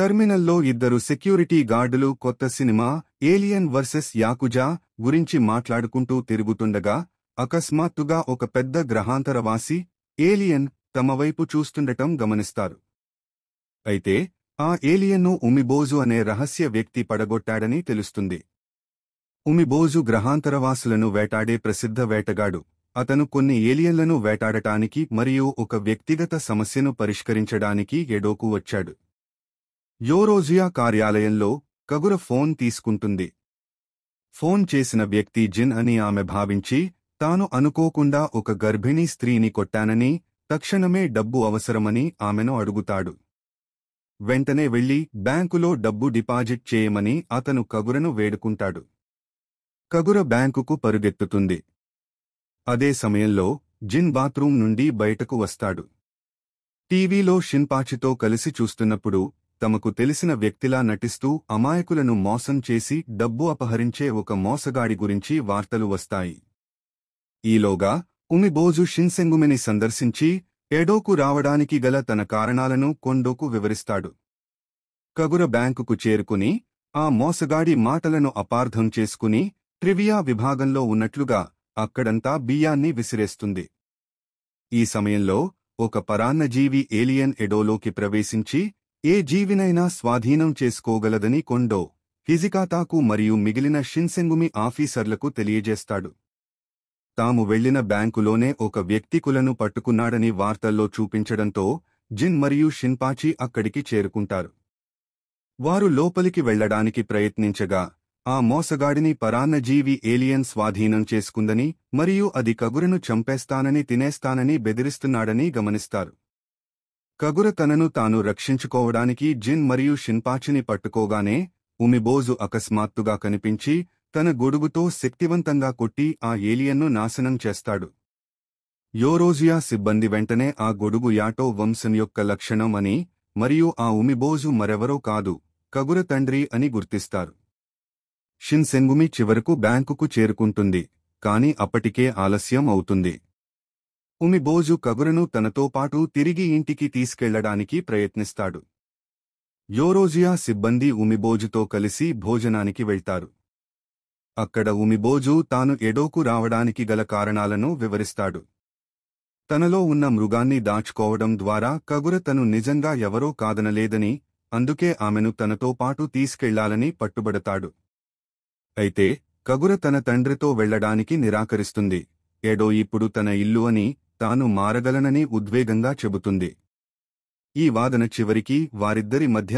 టర్మినల్లో ఇద్దరు సెక్యూరిటీ గార్డులు కొత్త cinema alien versus యాకుజా గురించి మాట్లాడుకుంటూ తిరుగుతుండగా అకస్మాత్తుగా ఒక పెద్ద గ్రహాంతరవాసి ఏలియన్ తమ వైపు చూస్తుండటం గమనిస్తారు. అయితే ఆ ఏలియన్ను ఉమిబోజు అనే రహస్య వ్యక్తి పడగొట్టాడని తెలుస్తుంది. ఉమిబోజు గ్రహాంతరవాసులను వేటాడే ప్రసిద్ధ వేటగాడు. అతను కొన్ని ఏలియన్లను వేటాడటానికి మరియు ఒక వ్యక్తిగత సమస్యను పరిష్కరించడానికి ఎడోకు వచ్చాడు. యోరోజియా కార్యాలయంలో కగుర ఫోన్ తీసుకుంటుంది. ఫోన్ చేసిన వ్యక్తి జిన్ అని ఆమె భావించి తాను అనుకోకుండా ఒక గర్భిణీ స్త్రీని కొట్టానని, తక్షణమే డబ్బు అవసరమని ఆమెను అడుగుతాడు. వెంటనే వెళ్లి బ్యాంకులో డబ్బు డిపాజిట్ చేయమని అతను కగురను వేడుకుంటాడు. కగుర బ్యాంకుకు పరుగెత్తుతుంది. అదే సమయంలో జిన్ బాత్రూం నుండి బయటకు వస్తాడు. టీవీలో షిన్పాచితో కలిసి చూస్తున్నప్పుడు తమకు తెలిసిన వ్యక్తిలా నటిస్తూ అమాయకులను మోసం చేసి డబ్బు అపహరించే ఒక మోసగాడి గురించి వార్తలు వస్తాయి. ఈలోగా ఉమిబోజు షిన్సెంగుమిని సందర్శించి ఎడోకు రావడానికి గల తన కారణాలను కొండోకు వివరిస్తాడు. కగుర బ్యాంకుకు చేరుకుని ఆ మోసగాడి మాటలను అపార్థం చేసుకుని ట్రివియా విభాగంలో ఉన్నట్లుగా అక్కడంతా బియ్యాన్ని విసిరేస్తుంది. ఈ సమయంలో ఒక పరాన్నజీవి ఏలియన్ ఎడోలోకి ప్రవేశించి ఏ జీవినైనా స్వాధీనం చేసుకోగలదని కొండో, హిజికాతాకు మరియు మిగిలిన షిన్సెంగుమి ఆఫీసర్లకు తెలియజేస్తాడు. తాము వెళ్లిన బ్యాంకులోనే ఒక వ్యక్తి కులను పట్టుకున్నాడని వార్తల్లో చూపించడంతో జిన్ మరియు షిన్పాచి అక్కడికి చేరుకుంటారు. వారు లోపలికి వెళ్లడానికి ప్రయత్నించగా ఆ మోసగాడిని పరాన్నజీవి ఏలియన్ స్వాధీనం చేసుకుందని మరియు అది కగురను చంపేస్తానని తినేస్తానని బెదిరిస్తున్నాడని గమనిస్తారు. కగుర తనను తాను రక్షించుకోవడానికి జిన్ మరియు షిన్పాచిని పట్టుకోగానే ఉమిబోజు అకస్మాత్తుగా కనిపించి తన గొడుగుతో శక్తివంతంగా కొట్టి ఆ ఏలియన్ను నాశనం చేస్తాడు. యోరోజియా సిబ్బంది వెంటనే ఆ గొడుగు యాటో వంశం యొక్క లక్షణం అని మరియు ఆ ఉమిబోజు మరెవరో కాదు, కగుర తండ్రి అని గుర్తిస్తారు. షిన్సెంగుమి చివరకు బ్యాంకుకు చేరుకుంటుంది, కాని అప్పటికే ఆలస్యం అవుతుంది. ఉమిబోజు కగురను తనతో పాటు తిరిగి ఇంటికి తీసుకెళ్లడానికి ప్రయత్నిస్తాడు. యోరోజియా సిబ్బంది ఉమిబోజుతో కలిసి భోజనానికి వెళ్తారు. అక్కడ ఉమిబోజు తాను ఎడోకు రావడానికి గల కారణాలను వివరిస్తాడు. తనలో ఉన్న మృగాన్ని దాచుకోవడం ద్వారా కగుర తను నిజంగా ఎవరో కాదనలేదని, అందుకే ఆమెను తనతో పాటు తీసుకెళ్లాలని పట్టుబడతాడు. అయితే కగుర తన తండ్రితో వెళ్లడానికి నిరాకరిస్తుంది. ఎడో ఇప్పుడు తన ఇల్లు అని, తాను మారగలనని ఉద్వేగంగా చెబుతుంది. ఈ వాదన చివరికి వారిద్దరి మధ్య